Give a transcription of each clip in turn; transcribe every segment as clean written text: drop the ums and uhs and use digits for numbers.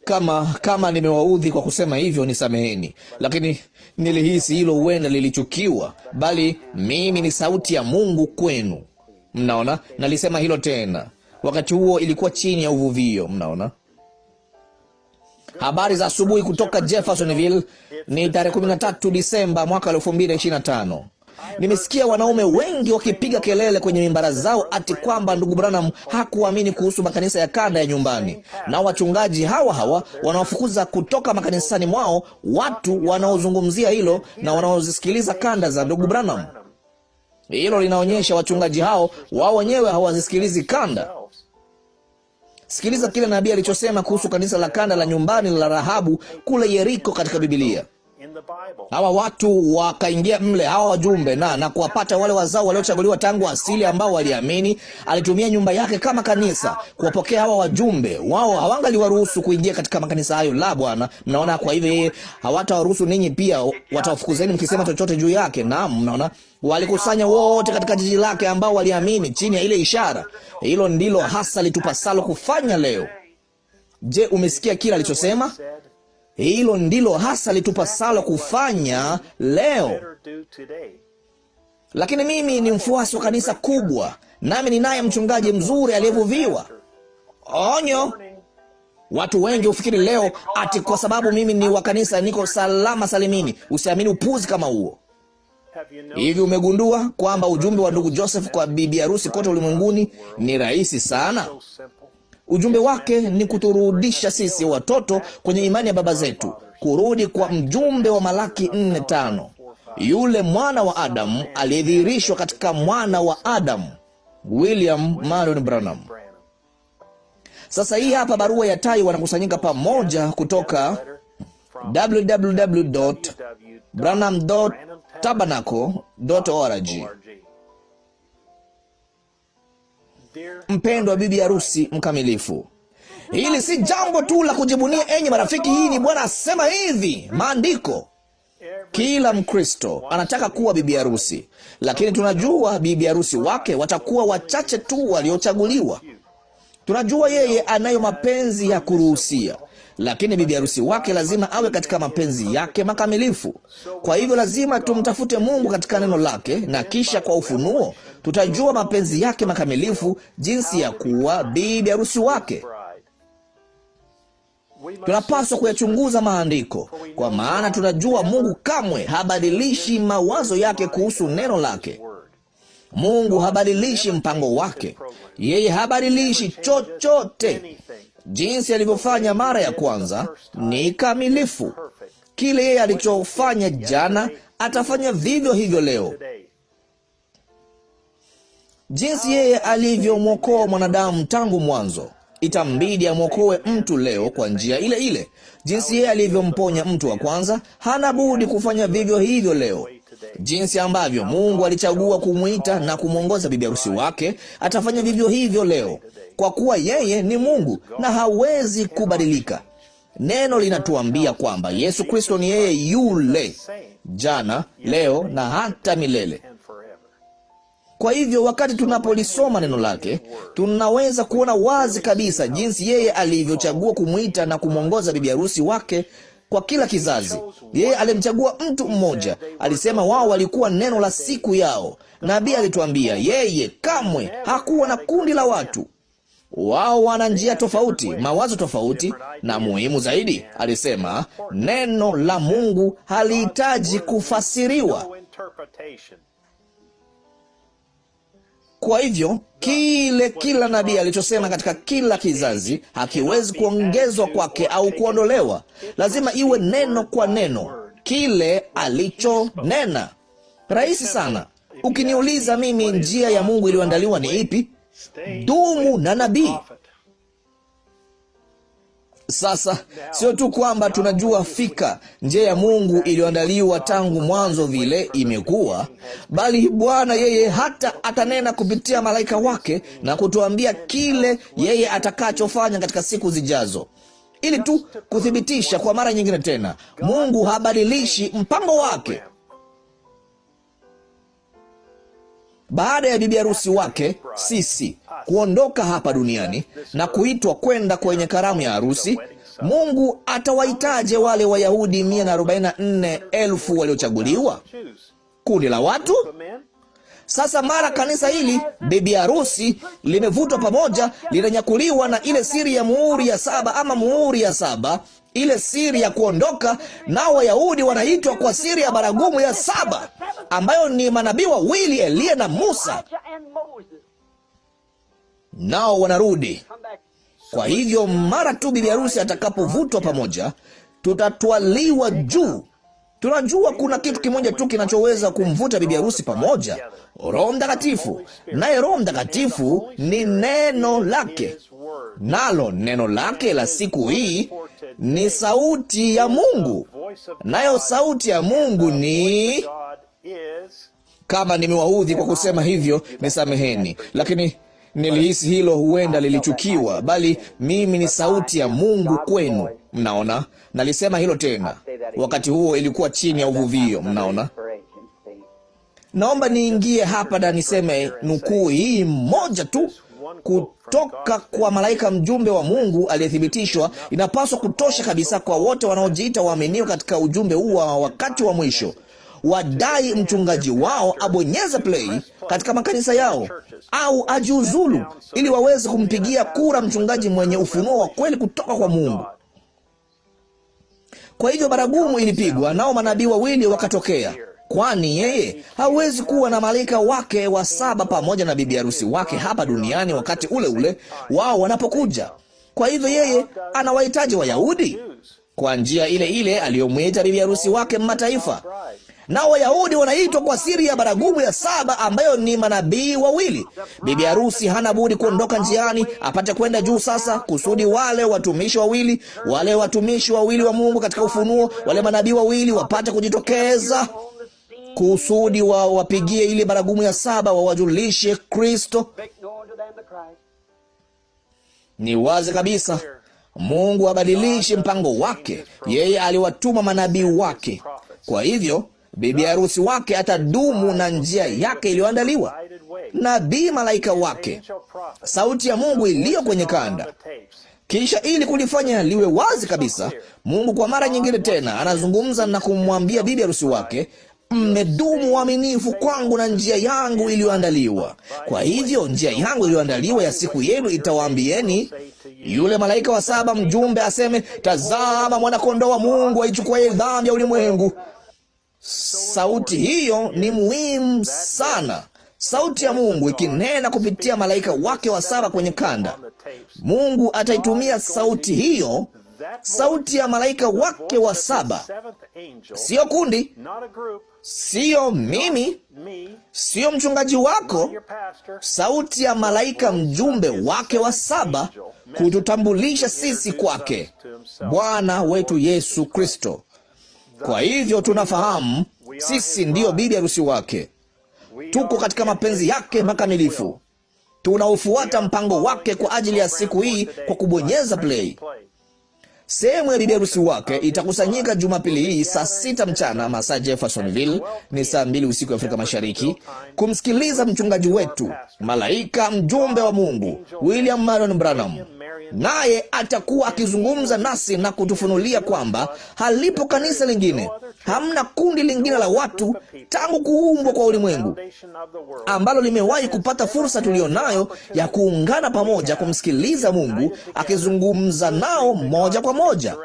Kama nimewaudhi kwa kusema hivyo, nisameheni, lakini nilihisi hilo huenda lilichukiwa, bali mimi ni sauti ya Mungu kwenu. Mnaona? Nalisema hilo tena. Wakati huo ilikuwa chini ya uvuvio. Mnaona? Habari za asubuhi kutoka Jeffersonville. Ni tarehe 13 Disemba mwaka 2025. Nimesikia wanaume wengi wakipiga kelele kwenye mimbara zao ati kwamba ndugu Branham hakuamini kuhusu makanisa ya kanda ya nyumbani, na wachungaji hawa wanaofukuza kutoka makanisani mwao watu wanaozungumzia hilo na wanaozisikiliza kanda za ndugu Branham. Hilo linaonyesha wachungaji hao wao wenyewe hawazisikilizi kanda. Sikiliza kile nabii alichosema kuhusu kanisa la kanda la nyumbani la Rahabu kule Yeriko katika Biblia. Hawa watu wakaingia mle, hawa wajumbe, na kuwapata wale wazao waliochaguliwa tangu asili ambao waliamini. Alitumia nyumba yake kama kanisa kuwapokea hawa wajumbe. Wao hawangaliwaruhusu kuingia katika makanisa hayo, la Bwana. Mnaona? Kwa hivyo yeye hawatawaruhusu ninyi pia, watawafukuzeni mkisema chochote juu yake. Naam, mnaona? Walikusanya wote katika jiji lake ambao waliamini chini ya ile ishara. Hilo ndilo hasa litupasalo kufanya leo. Je, umesikia kile alichosema? Hilo ndilo hasa litupasalo kufanya leo. Lakini mimi ni mfuasi wa kanisa kubwa, nami ninaye mchungaji mzuri aliyevuviwa. Onyo! Watu wengi hufikiri leo ati kwa sababu mimi ni wa kanisa niko salama salimini. Usiamini upuzi kama huo. Hivi umegundua kwamba ujumbe wa ndugu Joseph kwa bibi harusi kote ulimwenguni ni rahisi sana? Ujumbe wake ni kuturudisha sisi watoto kwenye imani ya baba zetu, kurudi kwa mjumbe wa Malaki 4:5, yule mwana wa Adamu aliyedhihirishwa katika mwana wa Adamu, William Marion Branham. Sasa hii hapa barua ya tai wanakusanyika pamoja kutoka www.branham.tabernacle.org. Mpendwa bibi harusi mkamilifu, hili si jambo tu la kujibunia, enyi marafiki. Hii ni Bwana asema hivi, maandiko. Kila Mkristo anataka kuwa bibi harusi, lakini tunajua bibi harusi wake watakuwa wachache tu waliochaguliwa. Tunajua yeye anayo mapenzi ya kuruhusia, lakini bibi harusi wake lazima awe katika mapenzi yake makamilifu. Kwa hivyo lazima tumtafute Mungu katika neno lake, na kisha kwa ufunuo tutajua mapenzi yake makamilifu, jinsi ya kuwa bibi harusi wake. Tunapaswa kuyachunguza maandiko, kwa maana tunajua Mungu kamwe habadilishi mawazo yake kuhusu neno lake. Mungu habadilishi mpango wake. Yeye habadilishi chochote. Jinsi alivyofanya mara ya kwanza ni kamilifu. Kile yeye alichofanya jana atafanya vivyo hivyo leo. Jinsi yeye alivyomwokoa mwanadamu tangu mwanzo, itambidi amwokoe mtu leo kwa njia ile ile. Jinsi yeye alivyomponya mtu wa kwanza, hana budi kufanya vivyo hivyo leo. Jinsi ambavyo Mungu alichagua kumuita na kumwongoza bibi harusi wake, atafanya vivyo hivyo leo, kwa kuwa yeye ni Mungu na hawezi kubadilika. Neno linatuambia kwamba Yesu Kristo ni yeye yule jana, leo na hata milele. Kwa hivyo wakati tunapolisoma neno lake, tunaweza kuona wazi kabisa jinsi yeye alivyochagua kumuita na kumwongoza bibi harusi wake kwa kila kizazi. Yeye alimchagua mtu mmoja. Alisema wao walikuwa neno la siku yao. Nabii alituambia yeye kamwe hakuwa na kundi la watu. Wao wana njia tofauti, mawazo tofauti, na muhimu zaidi, alisema neno la Mungu halihitaji kufasiriwa. Kwa hivyo kila nabii alichosema katika kila kizazi hakiwezi kuongezwa kwake au kuondolewa. Lazima iwe neno kwa neno kile alichonena. Rahisi sana. Ukiniuliza mimi njia ya Mungu iliyoandaliwa ni ipi? Dumu na nabii. Sasa sio tu kwamba tunajua fika njia ya Mungu iliyoandaliwa tangu mwanzo vile imekuwa, bali Bwana yeye hata atanena kupitia malaika wake na kutuambia kile yeye atakachofanya katika siku zijazo, ili tu kuthibitisha kwa mara nyingine tena Mungu habadilishi mpango wake. Baada ya bibi harusi wake sisi kuondoka hapa duniani na kuitwa kwenda kwenye karamu ya harusi, Mungu atawahitaje wale Wayahudi 144,000 waliochaguliwa? Kundi la watu. Sasa mara kanisa hili bibi harusi limevutwa pamoja, linanyakuliwa na ile siri ya muhuri ya 7 ama muhuri ya 7, ile siri ya kuondoka, nao Wayahudi wanaitwa kwa siri ya baragumu ya 7, ambayo ni manabii wawili, Elia na Musa, nao wanarudi. Kwa hivyo mara tu bibi harusi atakapovutwa pamoja, tutatwaliwa juu. Tunajua kuna kitu kimoja tu kinachoweza kumvuta bibi harusi pamoja: Roho Mtakatifu. Naye Roho Mtakatifu ni neno lake, nalo neno lake la siku hii ni sauti ya Mungu. Nayo sauti ya Mungu ni... Kama nimewaudhi kwa kusema hivyo, nisameheni, lakini nilihisi hilo huenda lilichukiwa, bali mimi ni sauti ya Mungu kwenu. Mnaona? Nalisema hilo tena. Wakati huo ilikuwa chini ya uvuvio. Mnaona? Naomba niingie hapa na niseme nukuu hii moja tu kutoka kwa malaika mjumbe wa Mungu aliyethibitishwa. Inapaswa kutosha kabisa kwa wote wanaojiita waaminiwa katika ujumbe huu wa wakati wa mwisho. Wadai mchungaji wao abonyeze play katika makanisa yao au ajiuzulu, ili waweze kumpigia kura mchungaji mwenye ufunuo wa kweli kutoka kwa Mungu. Kwa hivyo baragumu ilipigwa, nao manabii wawili wakatokea, kwani yeye hawezi kuwa na malaika wake wa 7 pamoja na bibi harusi wake hapa duniani wakati ule ule wao wanapokuja. Kwa hivyo yeye anawahitaji Wayahudi kwa njia ile ile aliyomwita bibi harusi wake mataifa. Nao Wayahudi wanaitwa kwa siri ya baragumu ya 7, ambayo ni manabii wawili. Bibi harusi hana budi kuondoka njiani apate kwenda juu sasa, kusudi wale watumishi wawili wa Mungu katika ufunuo, wale manabii wawili wapate kujitokeza, kusudi wapigie ile baragumu ya 7, wawajulishe Kristo. Ni wazi kabisa Mungu abadilishi mpango wake. Yeye aliwatuma manabii wake. Kwa hivyo bibi harusi wake atadumu na njia yake iliyoandaliwa. Nabii malaika wake, sauti ya Mungu iliyo kwenye kanda. Kisha ili kulifanya liwe wazi kabisa, Mungu kwa mara nyingine tena anazungumza na kumwambia bibi harusi wake, mmedumu waaminifu kwangu na njia yangu iliyoandaliwa. Kwa hivyo njia yangu iliyoandaliwa ya siku yenu itawaambieni. Yule malaika wa 7 mjumbe aseme, tazama mwana-kondoo wa Mungu aichukuaye dhambi ya ulimwengu. Sauti hiyo ni muhimu sana. Sauti ya Mungu ikinena kupitia malaika wake wa 7 kwenye kanda. Mungu ataitumia sauti hiyo, sauti ya malaika wake wa 7. Sio kundi, sio mimi, sio mchungaji wako. Sauti ya malaika mjumbe wake wa 7 kututambulisha sisi kwake, Bwana wetu Yesu Kristo. Kwa hivyo tunafahamu sisi ndiyo bibi harusi wake. Tuko katika mapenzi yake makamilifu. Tunaufuata mpango wake kwa ajili ya siku hii kwa kubonyeza play. Sehemu ya bibi harusi wake itakusanyika Jumapili hii saa 6 mchana masaa Jeffersonville, ni saa 2 usiku Afrika Mashariki, kumsikiliza mchungaji wetu, malaika mjumbe wa Mungu, William Marion Branham. Naye atakuwa akizungumza nasi na kutufunulia kwamba halipo kanisa lingine, hamna kundi lingine la watu tangu kuumbwa kwa ulimwengu ambalo limewahi kupata fursa tulionayo ya kuungana pamoja kumsikiliza Mungu akizungumza nao moja kwa moja.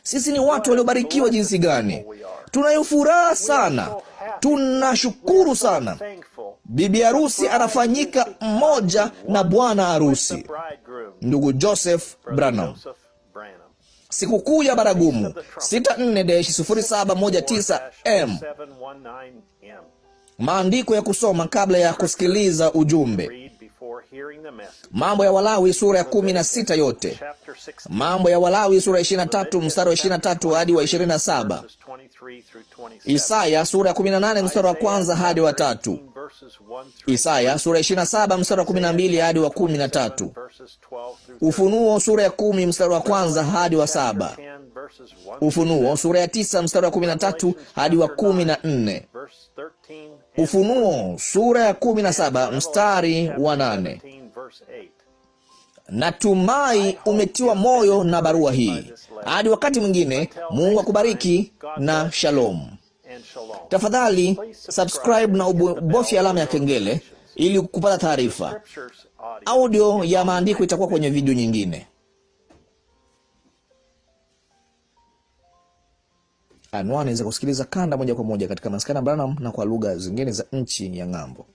Sisi ni watu waliobarikiwa jinsi gani! Tunayo furaha sana, tunashukuru sana. Bibi harusi anafanyika mmoja na bwana harusi, ndugu Joseph Branham. Sikukuu ya baragumu 64-0719M. Maandiko ya kusoma kabla ya kusikiliza ujumbe. Mambo ya Walawi sura ya 16 yote. Mambo ya Walawi sura ya 23 mstari wa 23 hadi wa 27. Isaya sura ya 18 mstari wa 1 hadi wa 3. Isaya sura ya 27 mstari wa 12 hadi wa 13. Ufunuo sura ya 10 mstari wa 1 hadi wa 7. Ufunuo sura ya 9 mstari wa 13 hadi wa 14. Ufunuo sura ya 17 mstari wa 8. Natumai umetiwa moyo na barua hii. Hadi wakati mwingine, Mungu akubariki na shalom. Tafadhali subscribe na ubofya alama ya kengele ili kupata taarifa. Audio ya maandiko itakuwa kwenye video nyingine. Anwani za kusikiliza kanda moja kwa moja katika Maskani ya Branham na kwa lugha zingine za nchi ya ng'ambo.